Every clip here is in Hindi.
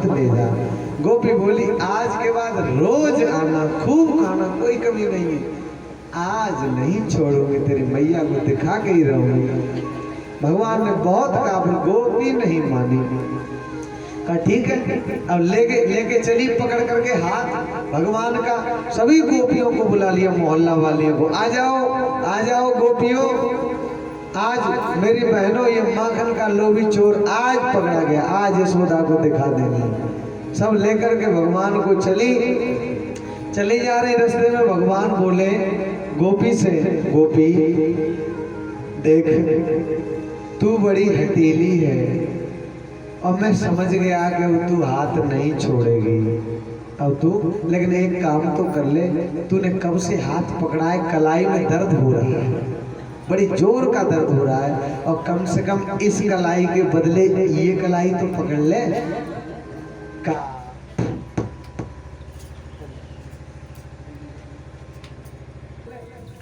ले जा। गोपी बोली आज के बाद रोज आना, खूब खाना, कोई कमी नहीं है। आज नहीं छोड़ूंगी, तेरी मैया को दिखा के ही रहूंगी। भगवान ने बहुत कहा, गोपी नहीं मानी। कहा ठीक है, अब लेके चली पकड़ करके हाथ भगवान का। सभी गोपियों को बुला लिया, मोहल्ला वालियों को, आ जाओ गोपियों, आज मेरी बहनों ये माखन का लोभी चोर आज पकड़ा गया, आज यशोदा को दिखा देंगे। सब लेकर के भगवान को चली जा रही। रास्ते में भगवान बोले गोपी से, गोपी देख तू बड़ी हठीली है और मैं समझ गया कि तू हाथ नहीं छोड़ेगी। अब तू लेकिन एक काम तो कर ले, तूने कब से हाथ पकड़ा है, कलाई में दर्द हो रहा है, बड़ी जोर का दर्द हो रहा है, और कम से कम इस कलाई के बदले ये कलाई तो पकड़ ले।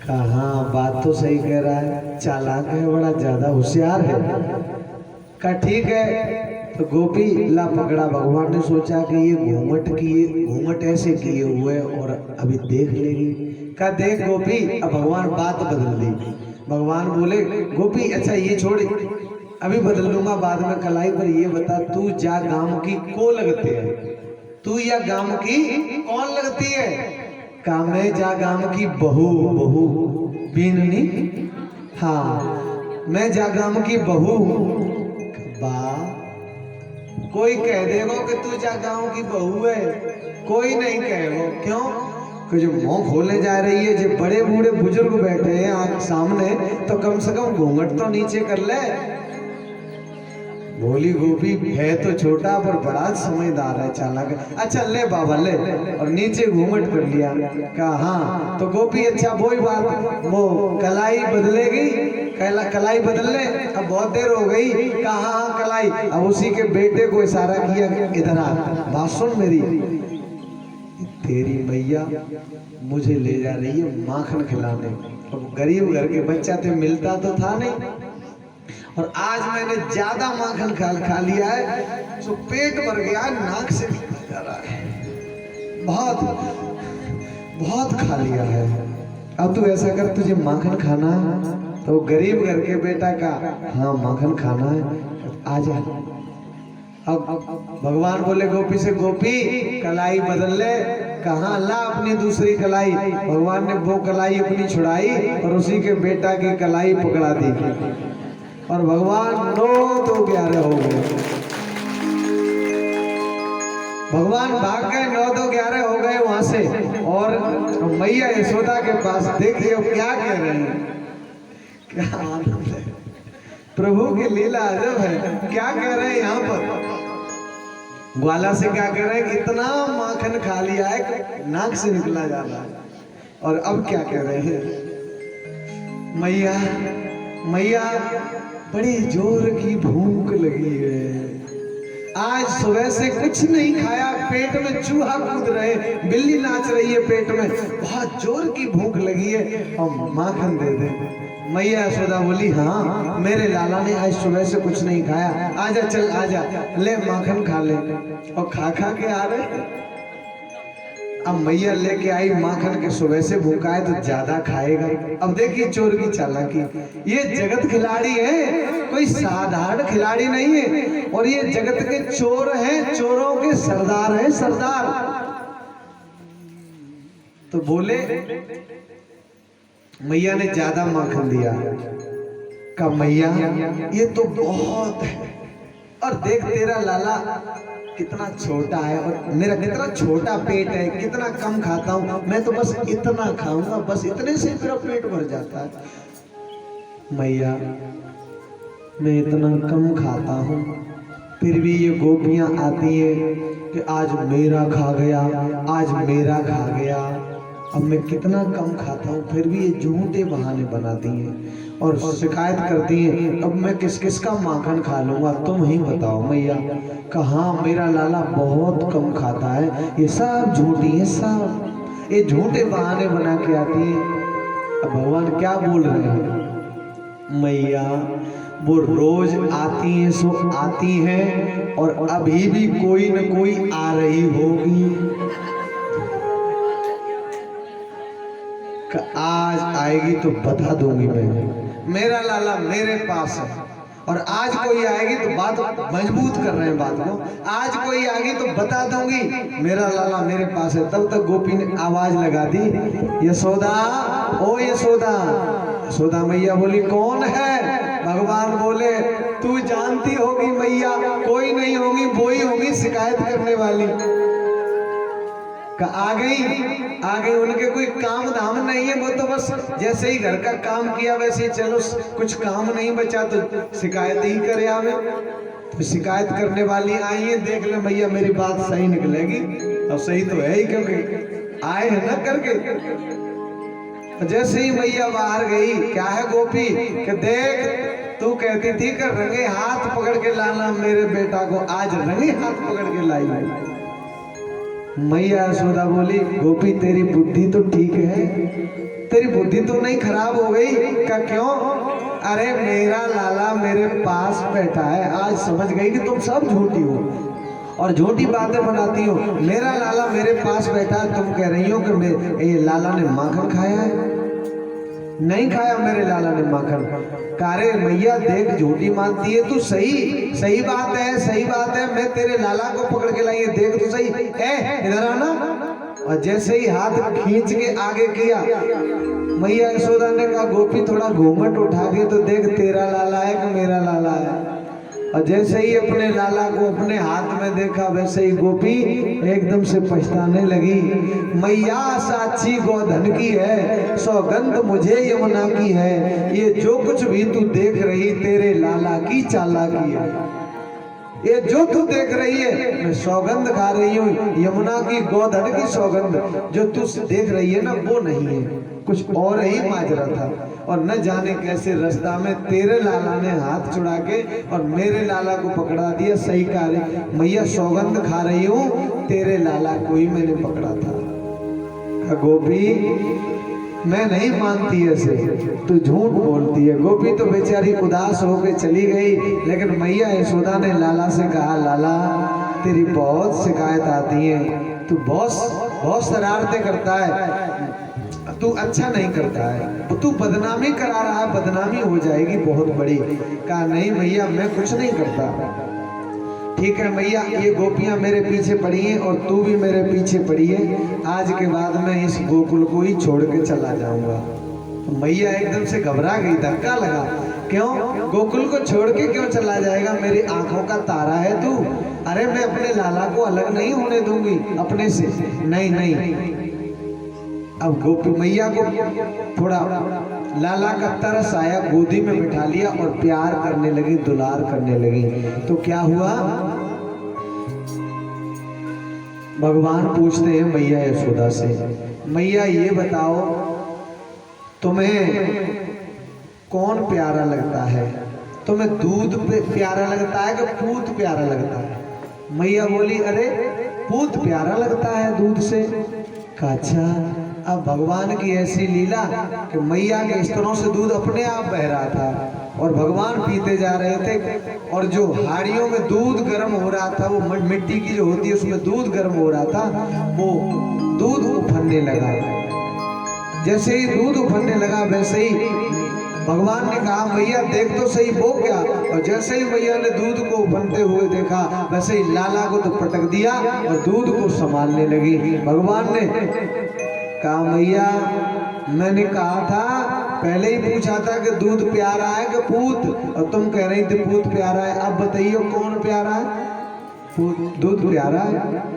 कहा बात तो सही कह रहा है, चालाक है, बड़ा ज्यादा होशियार है। कहा ठीक है, तो गोपी ला पकड़ा। भगवान ने सोचा कि ये घूंघट ऐसे किए हुए और अभी देख लेगी। कहा देख गोपी, अब भगवान बात बदल दी। भगवान बोले गोपी अच्छा ये छोड़, अभी बदल लूंगा बाद में कलाई पर। ये बता तू जा गांव की को लगती है, तू या गांव की कौन लगती है? का मैं जा गांव की बहू बीननी, हाँ मैं जा गांव की बहू। बा कोई कह देगा कि तू जा गांव की बहू है, कोई नहीं कहेगा। क्यों? कि जो मुंह खोले जा रही है, जो बड़े बूढ़े बुजुर्ग बैठे हैं आंख सामने, तो कम से कम घूंघट तो नीचे कर ले। बोली गोपी है तो छोटा पर बड़ा समझदार है, चालाक है। अच्छा ले बाबा ले, और नीचे घूंघट कर लिया। कहा हाँ, तो गोपी अच्छा वही बात, वो कलाई बदलेगी, कलाई बदल ले, अब बहुत देर हो गई। कहा हाँ कलाई। अब उसी के बेटे को इशारा किया, इधर आ, बात सुन मेरी, तेरी मैया मुझे ले जा रही है माखन खिलाने। अब गरीब घर के बच्चा थे, मिलता तो था नहीं, और आज मैंने ज्यादा माखन खा लिया है, तो पेट भर गया, नाक से निकल जा रहा है, बहुत खा लिया है। अब तू ऐसा कर, तुझे माखन खाना है? तो गरीब घर के बेटा का हाँ माखन खाना है, आ जा। अब भगवान बोले गोपी से, गोपी कलाई बदल ले। कहाँ ला अपनी दूसरी कलाई। भगवान ने वो कलाई अपनी छुड़ाई और उसी के बेटा की कलाई पकड़ा दी, और भगवान 9 तो 11 हो गए। भगवान भाग गए, 9 तो 11 हो गए वहां से। और मैया यशोदा के पास देखिए अब क्या कह रहे हैं, क्या आनंद है, प्रभु की लीला अजब है। क्या कह रहे हैं यहाँ पर, ग्वाला से क्या कह रहे हैं, इतना माखन खा लिया है नाक से निकला जा रहा है। और अब क्या कह रहे हैं, मैया बड़ी जोर की भूख लगी है, आज सुबह से कुछ नहीं खाया, पेट में चूहा कूद रहे, बिल्ली नाच रही है पेट में, बहुत जोर की भूख लगी है, और माखन दे दे। मैया यशोदा बोली हाँ मेरे लाला ने आज सुबह से कुछ नहीं खाया, आजा चल आजा, ले माखन खा ले। और खा के आ रहे। अब मैया लेके आई माखन के, सुबह से भूखा है तो ज्यादा खाएगा। अब देखिए चोर की चालाकी, ये जगत खिलाड़ी है, कोई साधारण खिलाड़ी नहीं है, और ये जगत के चोर हैं, चोरों के सरदार हैं, सरदार। तो बोले मैया ने ज्यादा माखन दिया। का मैया ये तो बहुत है, और देख तेरा लाला कितना छोटा है और मेरा कितना छोटा पेट है, कितना कम खाता हूँ मैं, तो बस इतना खाऊंगा, बस इतने से मेरा पेट भर जाता है। मैया मैं इतना कम खाता हूँ, फिर भी ये गोपियाँ आती हैं कि आज मेरा खा गया, आज मेरा खा गया। अब मैं कितना कम खाता हूँ, फिर भी ये झूठे बहाने बनाती हैं और शिकायत करती हैं, अब मैं किस किस का माखन खा लूंगा, तुम ही बताओ मैया। कहाँ मेरा लाला बहुत कम खाता है, ये सब झूठी है, सब ये झूठे बहाने बना के आती है। अब भगवान क्या बोल रहे हैं, मैया वो रोज आती हैं सो आती हैं, और अभी भी कोई न कोई आ रही होगी। आज आएगी तो बता दूंगी मैं, मेरा लाला मेरे पास है। और आज कोई आएगी तो बात मजबूत कर रहे हैं बात को, आज कोई आएगी तो बता दूंगी मेरा लाला मेरे पास है। तब तक गोपी ने आवाज लगा दी, यशोदा, ओ यशोदा। यशोदा मैया बोली, कौन है? भगवान बोले, तू जानती होगी मैया, कोई नहीं होगी, वो ही होगी शिकायत करने वाली। आ गई उनके कोई काम धाम नहीं है, वो तो बस जैसे ही घर का काम किया वैसे ही चलो, कुछ काम नहीं बचा तो शिकायत ही करे आवे। तो शिकायत करने वाली आई है, देख ले मैया मेरी बात सही निकलेगी। अब सही तो है ही, क्योंकि आए हैं ना करके। जैसे ही मैया बाहर गई, क्या है गोपी कि देख, तू कहती थी कि रंगे हाथ पकड़ के लाना मेरे बेटा को, आज रंगे हाथ पकड़ के लाई। मैया यशोदा बोली, गोपी तेरी बुद्धि तो ठीक है, तेरी बुद्धि तो नहीं खराब हो गई क्या? क्यों? अरे मेरा लाला मेरे पास बैठा है। आज समझ गई कि तुम सब झूठी हो और झूठी बातें बनाती हो। मेरा लाला मेरे पास बैठा है, तुम कह रही हो कि ये लाला ने माखन खाया है। नहीं खाया मेरे लाला ने माखन। कारे मैया देख, झूठी मानती है तू। सही बात है, सही बात है, मैं तेरे लाला को पकड़ के लाई है, देख तो सही। इधर आना। और जैसे ही हाथ खींच के आगे किया, मैया यशोदा ने कहा, गोपी थोड़ा घूंघट उठा के तो देख, तेरा लाला है कि मेरा लाला है। और जैसे ही अपने लाला को अपने हाथ में देखा, वैसे ही गोपी एकदम से पछताने लगी। मैया साक्षी गोधन की है, सौगंध मुझे यमुना की है। ये जो कुछ भी तू देख रही तेरे लाला की चालाकी है। ये जो तू देख रही है, मैं सौगंध खा रही हूँ, यमुना की गोधन की सौगंध। जो तू देख रही है ना, वो नहीं है, कुछ और ही माजरा था। और न जाने कैसे रास्ता में तेरे लाला ने हाथ छुड़ा के और मेरे लाला को पकड़ा दिया। सही कार्य, मैया सौगंध खा रही हूँ, तेरे लाला को ही मैंने पकड़ा था। गोपी मैं नहीं मानती ऐसे, तू झूठ बोलती है। गोपी तो बेचारी उदास होकर चली गई, लेकिन मैया यशोदा ने लाला से कहा, लाला तेरी बहुत शिकायत आती है, तू बहुत शरारतें करता है, तू अच्छा नहीं करता है, तू बदनामी करा रहा है, बदनामी हो जाएगी बहुत बड़ी। कहा नहीं मैया मैं कुछ नहीं करता। ठीक है मैया, ये गोपियां मेरे पीछे पड़ी हैं और तू भी मेरे पीछे पड़ी है। आज के बाद मैं इस गोकुल को ही छोड़ के चला जाऊंगा। तो मैया एकदम से घबरा गई, धक्का लगा। क्यों? गोकुल को छोड़ के क्यों चला जाएगा? मेरी आंखों का तारा है तू। अरे मैं अपने लाला को अलग नहीं होने दूंगी अपने से। नहीं। अब गोपी मैया को थोड़ा लाला का तरस आया, गोदी में बिठा लिया और प्यार करने लगी, दुलार करने लगी। तो क्या हुआ? भगवान पूछते हैं मैया यशोदा से, मैया ये बताओ तुम्हें कौन प्यारा लगता है? तुम्हें दूध प्यारा लगता है कि पूत प्यारा लगता है? मैया बोली, अरे पूत प्यारा लगता है दूध से। अच्छा, अब भगवान की ऐसी लीला कि मैया के स्तनों से दूध अपने आप बह रहा था और भगवान पीते जा रहे थे। और जो हाड़ियों में दूध गर्म हो रहा था, वो मिट्टी की जो होती है उसमें दूध गर्म हो रहा था, वो दूध उफनने लगा। जैसे ही दूध उफनने लगा, वैसे ही भगवान ने कहा, मैया देख तो सही वो क्या। और जैसे ही मैया ने दूध को उफनते हुए देखा, वैसे ही लाला को तो पटक दिया और दूध को संभालने लगी। भगवान ने कहा, मैया मैंने कहा था, पहले ही पूछा था कि दूध प्यारा है कि पूत, और तुम कह रही थी पूत प्यारा है। अब बताइए कौन प्यारा है? दूध प्यारा है।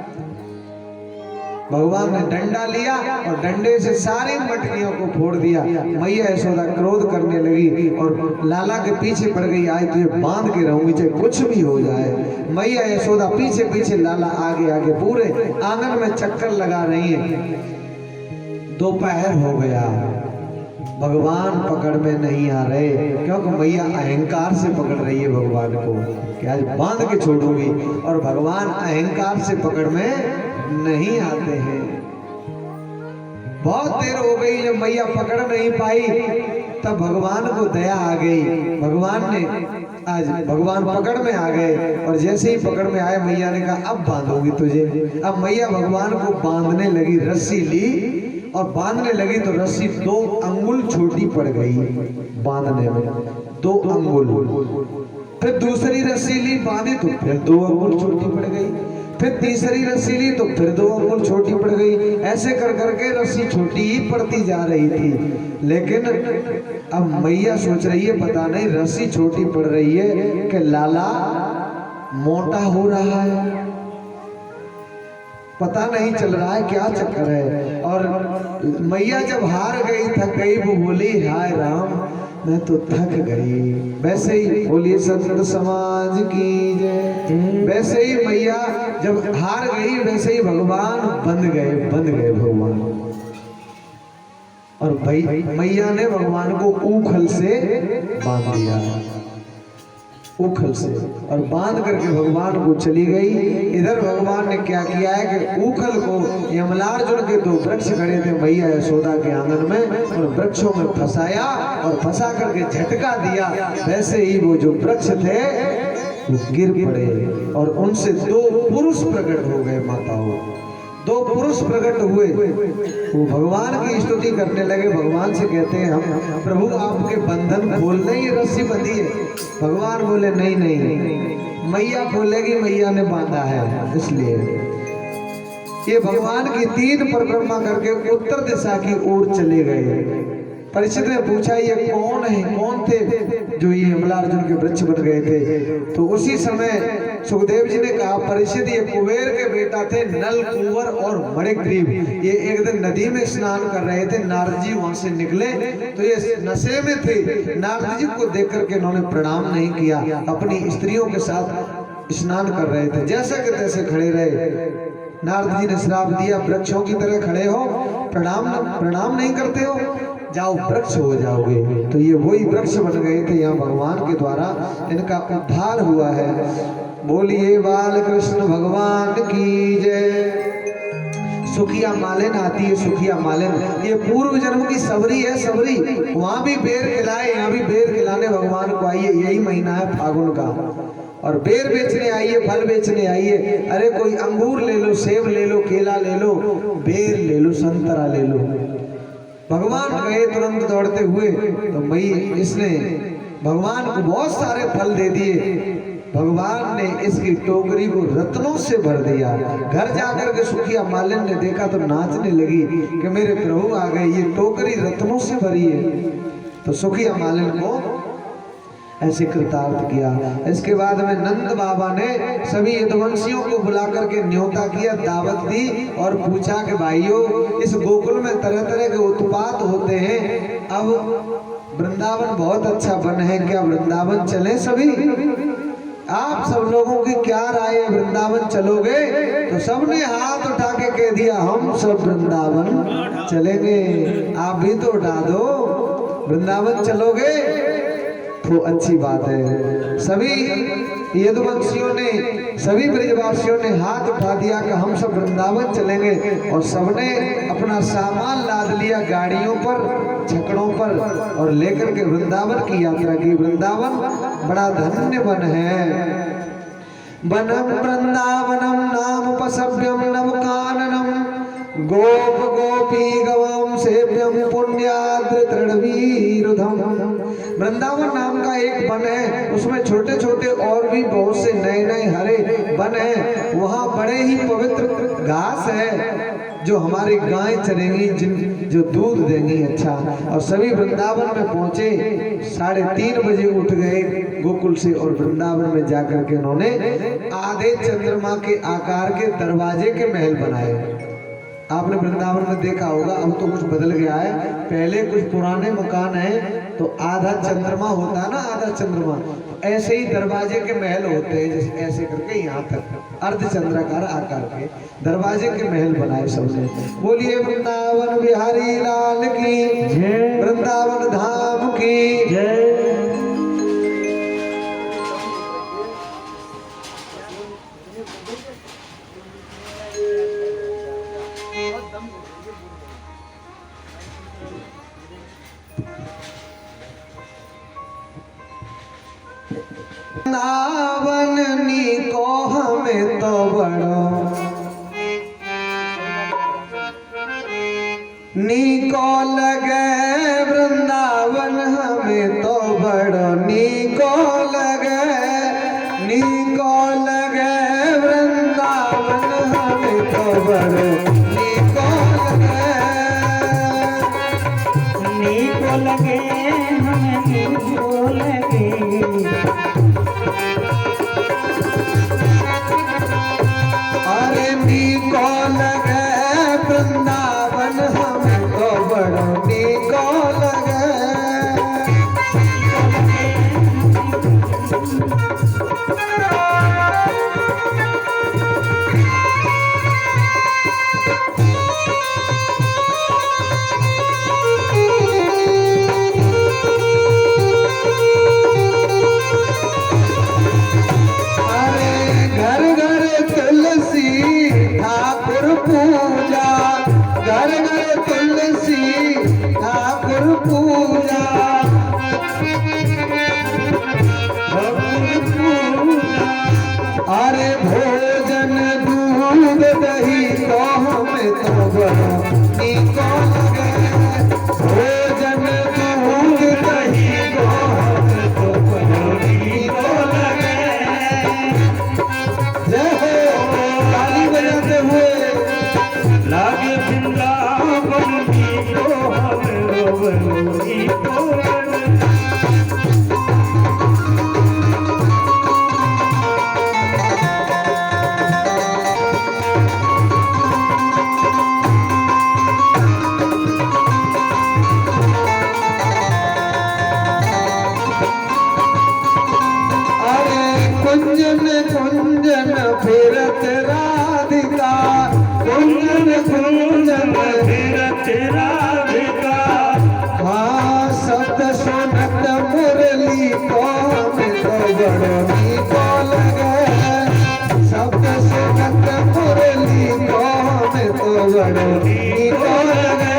भगवान ने डंडा लिया और डंडे से सारी मटकियों को फोड़ दिया। मैया यशोदा क्रोध करने लगी और लाला के पीछे पड़ गई, आज तुझे बांध के रहूंगी चाहे कुछ भी हो जाए। मैया यशोदा पीछे पीछे, लाला आगे आगे, पूरे आंगन में चक्कर लगा रही है। दोपहर हो गया, भगवान पकड़ में नहीं आ रहे, क्योंकि मैया अहंकार से पकड़ रही है भगवान को कि आज बांध के छोड़ूंगी, और भगवान अहंकार से पकड़ में नहीं आते हैं। बहुत देर हो गई, जब मैया पकड़ नहीं पाई तब भगवान को दया आ गई। भगवान ने आज भगवान पकड़ में आ गए और जैसे ही पकड़ में आए मैया ने कहा अब बांधोगी तुझे। अब मैया भगवान को बांधने लगी, रस्सी ली और बांधने लगी तो रस्सी 2 अंगुल छोटी पड़ गई बांधने में, 2 अंगुल। फिर दूसरी रस्सी ली, बांधी तो फिर 2 अंगुल छोटी पड़ गई। फिर तीसरी रस्सी ली तो फिर 2 अंगुल छोटी पड़ गई। ऐसे कर करके रस्सी छोटी ही पड़ती जा रही थी। लेकिन अब मैया सोच रही है पता नहीं रस्सी छोटी पड़ रही है कि लाला मोटा हो रहा है, पता नहीं चल रहा है क्या चक्कर है। और मैया जब हार गई, थक गई, वो बोली हाय राम मैं तो थक गई। वैसे ही बोलिए संत समाज की जय। वैसे ही मैया जब हार गई वैसे ही भगवान बंध गए भगवान। और भाई मैया ने भगवान को ऊखल से बांध दिया, उखल से, और बांध करके भगवान को चली गई। इधर भगवान ने क्या किया है कि उखल को यमलार्जुन के 2 वृक्ष खड़े थे मैया यशोदा के आंगन में, और वृक्षों में फंसाया और फंसा करके झटका दिया। वैसे ही वो जो वृक्ष थे वो गिर पड़े और उनसे 2 पुरुष प्रकट हो गए। माताओं 2 पुरुष प्रकट हुए, वो भगवान की स्तुति करने लगे। भगवान से कहते हैं हम प्रभु आपके बंधन खोलने ही रस्सी बंधी है। भगवान बोले नहीं नहीं मैया खोलेगी, मैया ने बांधा है इसलिए। ये भगवान की 3 परिक्रमा करके उत्तर दिशा की ओर चले गए। परीक्षित ने पूछा ये कौन है, कौन थे जो ये यमलार्जुन के वृक्ष बन गए थे। तो उसी समय सुखदेव जी ने कहा परीक्षित ये कुबेर के बेटा थे नल, कुंवर और मणिग्रीव। ये एक दिन नदी में स्नान कर रहे थे, नारद जी वहां से निकले तो ये नशे में थे। नारद जी को देख करके इन्होंने प्रणाम नहीं किया, अपनी स्त्रियों के साथ स्नान कर रहे थे, जैसे के तैसे खड़े रहे। नारद जी ने श्राप दिया वृक्षों की तरह खड़े हो, प्रणाम नहीं करते हो, जाओ वृक्ष हो जाओगे। तो ये वही वृक्ष बन गए थे। यहाँ भगवान के द्वारा इनका उद्धार हुआ है। बोलिए बाल कृष्ण भगवान की जय। सुखिया मालिन आती है, सुखिया मालिन ये पूर्व जन्म की सबरी है। सबरी वहां भी बेर खिलाए, यहाँ भी बेर खिलाने भगवान को आई है। यही महीना है फागुन का, और बेर बेचने आई है, फल बेचने आई है। अरे कोई अंगूर ले लो, सेब ले लो, केला ले लो, बेर ले लो, संतरा ले लो। भगवान गए तुरंत दौड़ते हुए, तो मई इसने भगवान को बहुत सारे फल दे दिए। भगवान ने इसकी टोकरी को रत्नों से भर दिया। घर जाकर के सुखिया मालिन ने देखा तो नाचने लगी कि मेरे प्रभु आ गए, ये टोकरी रत्नों से भरी है। तो सुखिया मालिन को ऐसे कृतार्थ किया। इसके बाद में नंद बाबा ने सभी यदुवंशियों को बुला करके न्योता किया, दावत दी और पूछा कि भाइयों इस गोकुल में तरह तरह के उत्पात होते हैं, अब वृंदावन बहुत अच्छा बन है, क्या वृंदावन चले सभी? आप सब लोगों की क्या राय है, वृंदावन चलोगे? तो सबने हाथ उठा के कह दिया हम सब वृंदावन चलेंगे। आप भी तो उठा दो, वृंदावन चलोगे तो अच्छी बात है। सभी यदुवंशियों ने, सभी ब्रजवासियों ने हाथ उठा दिया कि हम सब वृंदावन चलेंगे, और सबने अपना सामान लाद लिया गाड़ियों पर, छकड़ों पर, और लेकर के वृंदावन की यात्रा की। वृंदावन बड़ा धन्य वन है। वनम वृंदावनम नाम उपसभ्यम नव काननम गोप गोपी गवाम सेव्यम पुण्याद्रतृणवीरुधम। वृंदावन नाम का एक वन है, उसमें छोटे छोटे और भी बहुत से नए नए हरे वन है। वहाँ बड़े ही पवित्र घास है जो हमारी गाय चरेंगी, जो दूध देंगी अच्छा। और सभी वृंदावन में पहुंचे, 3:30 बजे उठ गए गोकुल से, और वृंदावन में जाकर के उन्होंने आधे चंद्रमा के आकार के दरवाजे के महल बनाए। आपने वृंदावन में देखा होगा, अब तो कुछ बदल गया है। पहले कुछ पुराने मकान हैं तो आधा चंद्रमा होता है ना, आधा चंद्रमा, ऐसे ही दरवाजे के महल होते हैं, जैसे ऐसे करके यहाँ तक अर्धचंद्राकार आकार के दरवाजे के महल बनाए सबने। बोलिए वृंदावन बिहारी लाल की जय, वृंदावन धाम की जय। वृंदावन नीको हमें तो बड़ो नीको लगे वृंदावन हमें तो बड़ो नीको लगे वृंदावन हमें तो बड़ो नीको लगे हमें नीको लगे। अरे नीको लगे वृंदावन हमें तो बड़ो नीको लगे। घर घर तुलसी ठाकुर पूजा अरे भोजन दूध दही तो हमें तो बड़ा नीको लगे। भोजन दूध दही तो हमें तो बड़ा नीको लगे। जय हो ताली बजाते हुए लागे वृंदावन नीको हमें नीको लगे। कुंजन कुंजन फिरत राधिका कुंजन कुंजन फिरत राधिका। हाँ शब्द सुनत मुरली को हमें तो बड़ो नीको लगे। शब्द सुनत मुरली को हमें तो बड़ो नीको लगे।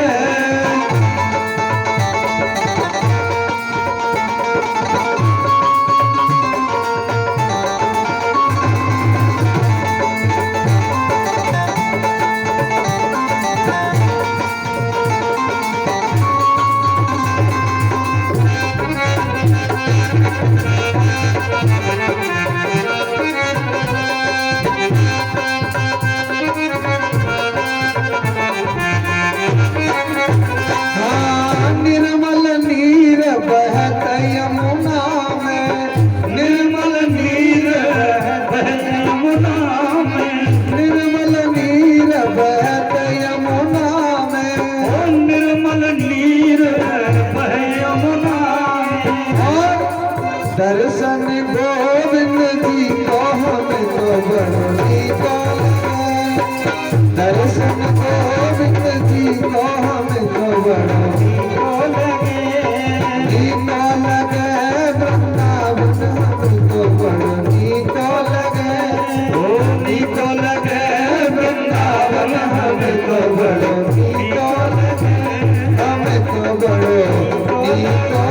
दर्शन गोविंद जी को हमें तो बड़ो नीको लगे। दर्शन गोविंद जी को हमें तो बड़ो नीको लगे। नीको लगे वृंदावन हमें तो बड़ो नीको लगे। ओ नीको लगे वृंदावन हमें तो बड़ो नीको लगे। हमें तो बड़ो नीको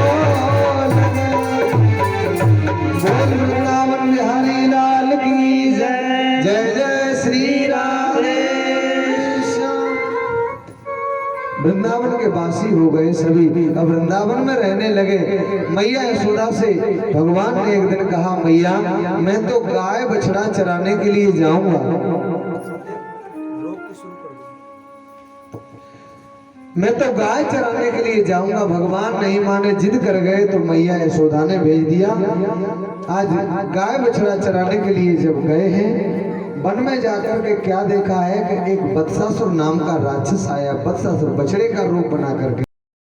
वृंदावन बिहारी लाल की जय। जय जय श्री राधे। वृंदावन के वासी हो गए सभी, अब वृंदावन में रहने लगे। मैया यशोदा से भगवान ने एक दिन कहा, मैया मैं तो गाय बछड़ा चराने के लिए जाऊंगा, मैं तो गाय चराने के लिए जाऊंगा। भगवान नहीं माने, जिद कर गए तो मैया यशोदा ने भेज दिया। आज गाय बछड़ा चराने के लिए जब गए हैं, वन में जाकर के क्या देखा है कि एक बत्सासुर नाम का राक्षस आया। बत्सासुर बछड़े का रूप बना करके